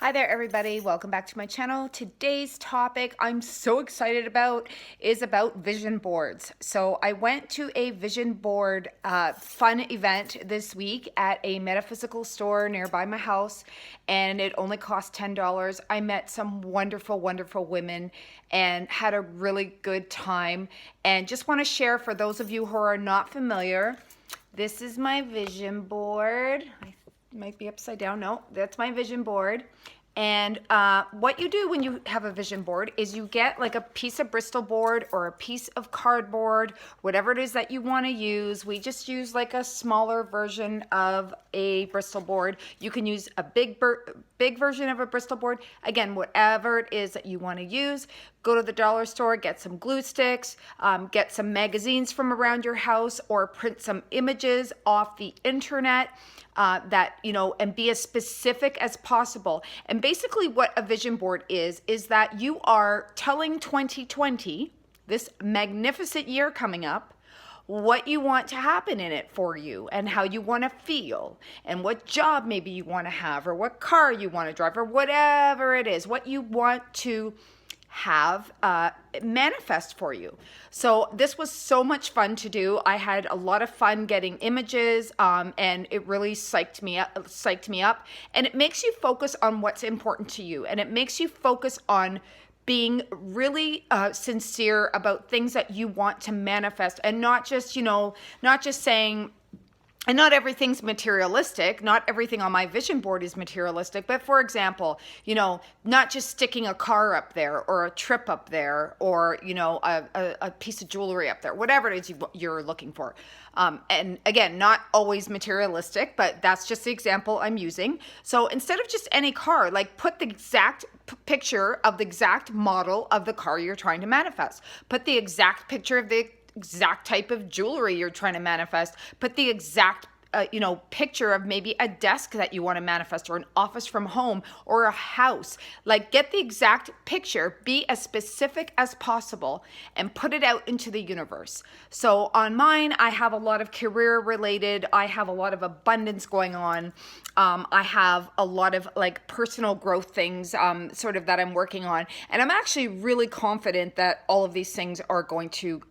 Hi there everybody, welcome back to my channel. Today's topic I'm so excited about is about vision boards. So I went to a vision board fun event this week at a metaphysical store nearby my house, and it only cost $10. I met some wonderful women and had a really good time, and just want to share for those of you who are not familiar, this is my vision board. Might be upside down. No, that's my vision board. And what you do when you have a vision board is you get like a piece of Bristol board or a piece of cardboard, whatever it is that you want to use. We just use like a smaller version of a Bristol board. You can use a big version of a Bristol board. Again, whatever it is that you want to use. Go to the dollar store, get some glue sticks, get some magazines from around your house, or print some images off the internet. And be as specific as possible. And basically what a vision board is that you are telling 2020, this magnificent year coming up, what you want to happen in it for you and how you want to feel and what job maybe you want to have or what car you want to drive or whatever it is, what you want to have manifest for you. So this was so much fun to do. I had a lot of fun getting images, and it really psyched me up. And it makes you focus on what's important to you, and it makes you focus on being really sincere about things that you want to manifest, and not just saying. And not everything's materialistic. Not everything on my vision board is materialistic. But for example, not just sticking a car up there or a trip up there or, a piece of jewelry up there, whatever it is you're looking for. And again, not always materialistic, but that's just the example I'm using. So instead of just any car, like put the exact picture of the exact model of the car you're trying to manifest. Put the exact picture of the exact type of jewelry you're trying to manifest. Put the exact picture of maybe a desk that you want to manifest or an office from home or a house. Like get the exact picture, be as specific as possible and put it out into the universe. So on mine, I have a lot of career related, I have a lot of abundance going on. I have a lot of like personal growth things sort of that I'm working on. And I'm actually really confident that all of these things are going to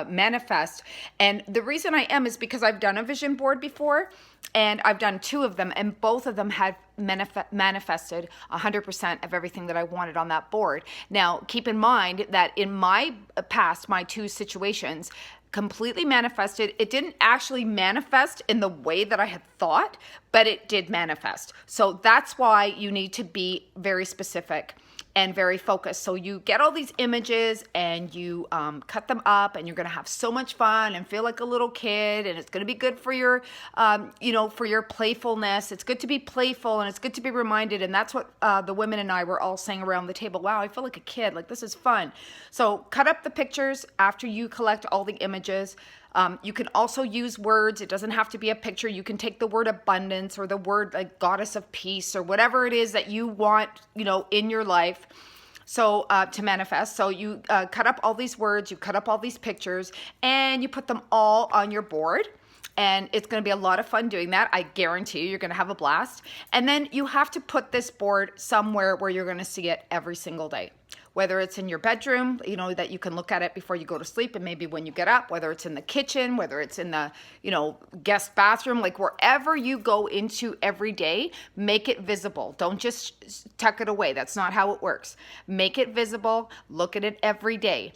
manifest. And the reason I am is because I've done a vision board before, and I've done 2 of them, and both of them had manifested 100% of everything that I wanted on that board. Now, keep in mind that in my past, my 2 situations completely manifested. It didn't actually manifest in the way that I had thought, but it did manifest. So that's why you need to be very specific and very focused. So you get all these images and you cut them up, and you're going to have so much fun and feel like a little kid, and it's going to be good for your, for your playfulness. It's good to be playful, and it's good to be reminded. And that's what the women and I were all saying around the table. Wow, I feel like a kid. Like this is fun. So cut up the pictures after you collect all the images. You can also use words. It doesn't have to be a picture. You can take the word abundance or the word like goddess of peace or whatever it is that you want, in your life. So to manifest. So you cut up all these words, you cut up all these pictures, and you put them all on your board. And it's going to be a lot of fun doing that. I guarantee you're going to have a blast. And then you have to put this board somewhere where you're going to see it every single day. Whether it's in your bedroom, that you can look at it before you go to sleep and maybe when you get up, whether it's in the kitchen, whether it's in the, guest bathroom, like wherever you go into every day, make it visible. Don't just tuck it away. That's not how it works. Make it visible. Look at it every day.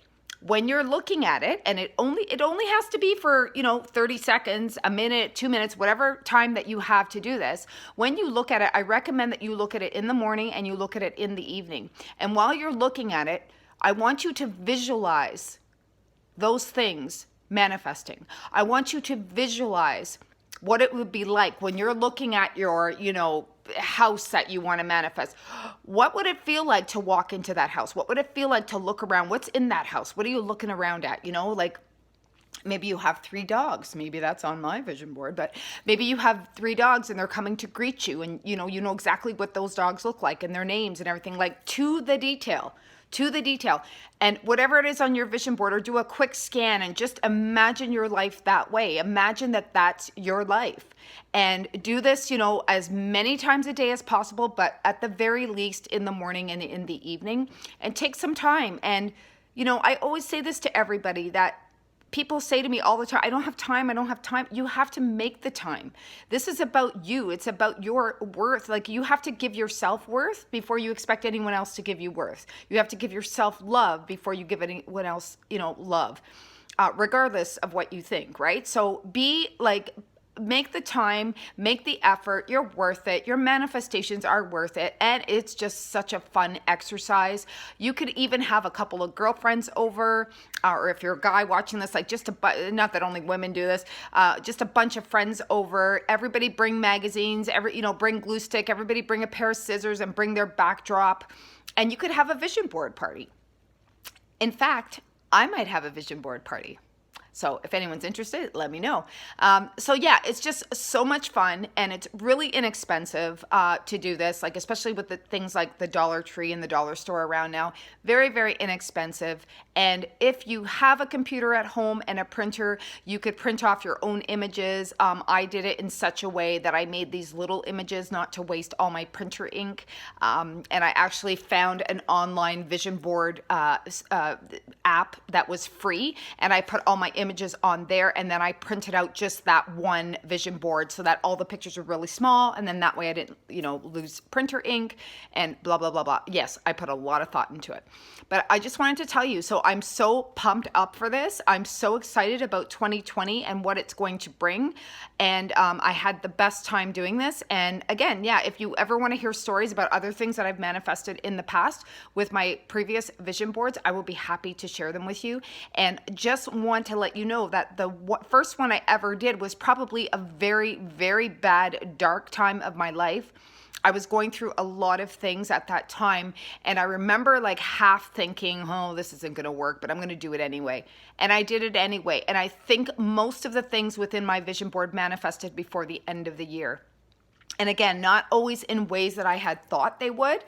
When you're looking at it, and it only has to be for 30 seconds, a minute, 2 minutes, whatever time that you have to do this. When you look at it, I recommend that you look at it in the morning and you look at it in the evening. And while you're looking at it, I want you to visualize those things manifesting. I want you to visualize what it would be like when you're looking at your, house that you want to manifest. What would it feel like to walk into that house? What would it feel like to look around? What's in that house? What are you looking around at? Like maybe you have 3 dogs. Maybe that's on my vision board, but maybe you have 3 dogs and they're coming to greet you, and you know exactly what those dogs look like and their names and everything, like to the detail. to the detail. And whatever it is on your vision board, or do a quick scan and just imagine your life that way. Imagine that that's your life. And do this, as many times a day as possible, but at the very least in the morning and in the evening. And take some time. And, I always say this to everybody, that people say to me all the time, I don't have time. You have to make the time. This is about you. It's about your worth. Like, you have to give yourself worth before you expect anyone else to give you worth. You have to give yourself love before you give anyone else, love, regardless of what you think, right? So make the time, make the effort. You're worth it. Your manifestations are worth it. And it's just such a fun exercise. You could even have a couple of girlfriends over, or if you're a guy watching this, like not that only women do this, just a bunch of friends over. Everybody bring magazines, bring glue stick, everybody bring a pair of scissors and bring their backdrop. And you could have a vision board party. In fact, I might have a vision board party. So if anyone's interested, let me know. So yeah, it's just so much fun, and it's really inexpensive to do this, like especially with the things like the Dollar Tree and the dollar store around now. Very, very inexpensive. And if you have a computer at home and a printer, you could print off your own images. I did it in such a way that I made these little images not to waste all my printer ink. And I actually found an online vision board app that was free, and I put all my images on there, and then I printed out just that one vision board so that all the pictures are really small, and then that way I didn't, lose printer ink and blah, blah, blah, blah. Yes, I put a lot of thought into it. But I just wanted to tell you, so I'm so pumped up for this. I'm so excited about 2020 and what it's going to bring. And I had the best time doing this. And again, yeah, if you ever want to hear stories about other things that I've manifested in the past with my previous vision boards, I will be happy to share them with you. And just want to let you know that the first one I ever did was probably a very, very bad, dark time of my life. I was going through a lot of things at that time, and I remember like half thinking, oh, this isn't going to work, but I'm going to do it anyway. And I did it anyway. And I think most of the things within my vision board manifested before the end of the year. And again, not always in ways that I had thought they would,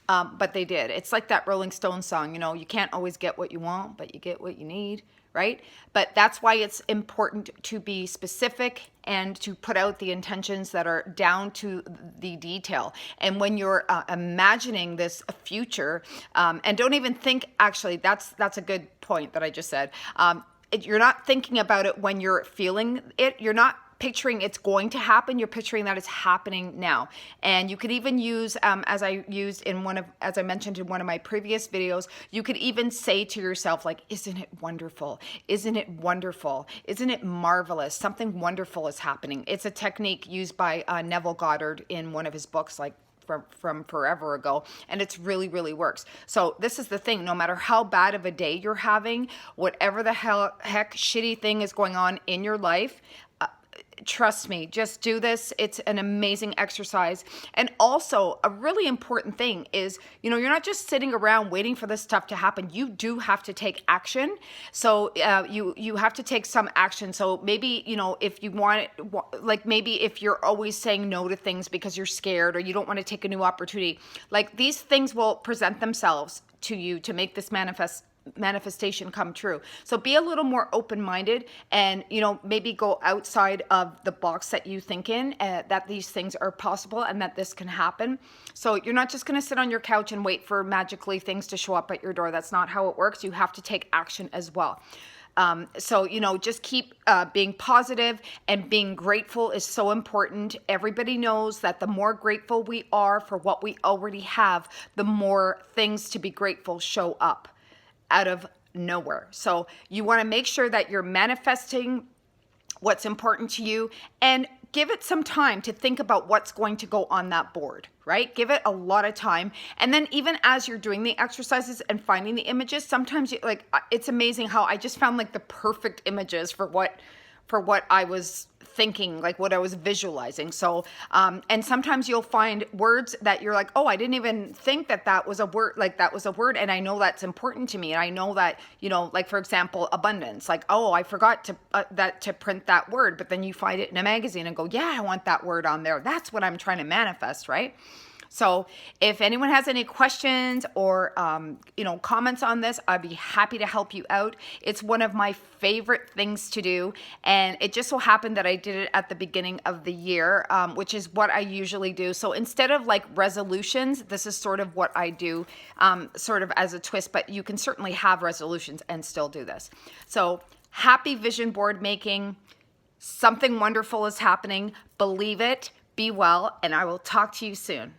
but they did. It's like that Rolling Stones song, you can't always get what you want, but you get what you need, right? But that's why it's important to be specific and to put out the intentions that are down to the detail. And when you're imagining this future, and don't even think, actually, that's a good point that I just said. You're not thinking about it when you're feeling it. You're not picturing it's going to happen. You're picturing that it's happening now. And you could even use, as I mentioned in one of my previous videos, you could even say to yourself, like, isn't it wonderful? Isn't it wonderful? Isn't it marvelous? Something wonderful is happening. It's a technique used by Neville Goddard in one of his books, like from forever ago, and it's really, really works. So this is the thing, no matter how bad of a day you're having, whatever the heck shitty thing is going on in your life, trust me, just do this. It's an amazing exercise. And also a really important thing is, you're not just sitting around waiting for this stuff to happen. You do have to take action. So you have to take some action. So maybe, if you want, like maybe if you're always saying no to things because you're scared or you don't want to take a new opportunity, like these things will present themselves to you to make this manifestation come true. So be a little more open-minded, and maybe go outside of the box that you think in, that these things are possible and that this can happen. So you're not just going to sit on your couch and wait for magically things to show up at your door. That's not how it works. You have to take action as well. So just keep being positive, and being grateful is so important. Everybody knows that the more grateful we are for what we already have, the more things to be grateful show up out of nowhere. So you want to make sure that you're manifesting what's important to you, and give it some time to think about what's going to go on that board, right? Give it a lot of time. And then even as you're doing the exercises and finding the images, sometimes it's amazing how I just found like the perfect images for what I was thinking, like what I was visualizing. So, and sometimes you'll find words that you're like, oh, I didn't even think that was a word, like that was a word. And I know that's important to me. And I know that, like for example, abundance, like, oh, I forgot to print that word, but then you find it in a magazine and go, yeah, I want that word on there. That's what I'm trying to manifest, right? So if anyone has any questions or comments on this, I'd be happy to help you out. It's one of my favorite things to do, and it just so happened that I did it at the beginning of the year, which is what I usually do. So instead of like resolutions, this is sort of what I do, sort of as a twist, but you can certainly have resolutions and still do this. So happy vision board making. Something wonderful is happening. Believe it, be well, and I will talk to you soon.